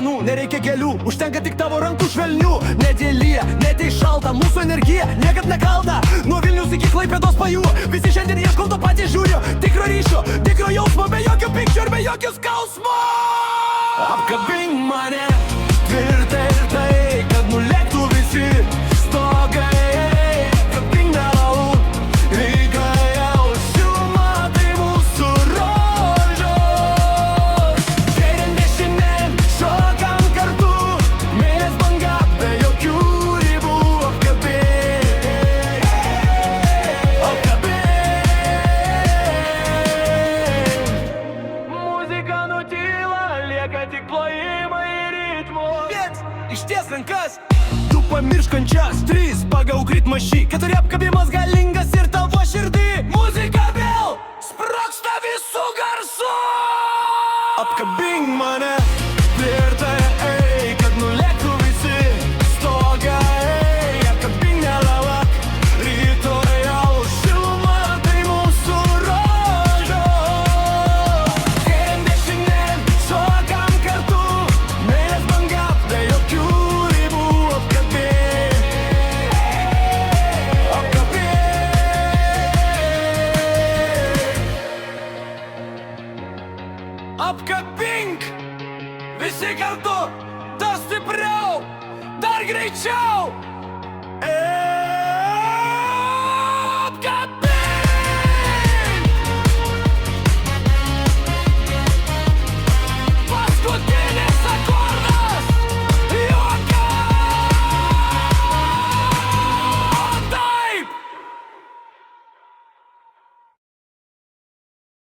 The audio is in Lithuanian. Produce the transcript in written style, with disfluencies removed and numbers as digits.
dovanų, nereikia gėlių, užtenka tik tavo rankų švelnių. Nedėlyje, netei šalta, mūsų energija niekad nekalta. Nuo Vilnius iki Klaipėdos pajų, visi šiandien ieškau to patį žiūriu. Tikro ryšio, tikro jausmo, be jokio pykčio ir be jokio skausmo. Apkabink mane tvirtai ir tai, kad nulėktų visi stogai. Apkabink nelauk, reikia jau šilumą, tai mūsų rožos. Kairėn dešinėn šokam kartu, meilės banga be jokių ribų. Apkabink, apkabink. Muzika nutyla, lieka tik plojimai ritmo. Išties rankas, tu pamiršk kančias. 3 pagauk ritmą šį, 4 apkabimas galingas ir tavo širdį. Muzika vėl sprogsta visų garsų. Apkabink mane tvirtai, kad nulėktų visi stogai. Apkabink nelauk, rytoj jau šiluma, tai mūsų rožos. Kairėn dešinėn šokam kartu, meilės banga be jokių ribų. Apkabink, visi kartu, dar stipriau, dar greičiau.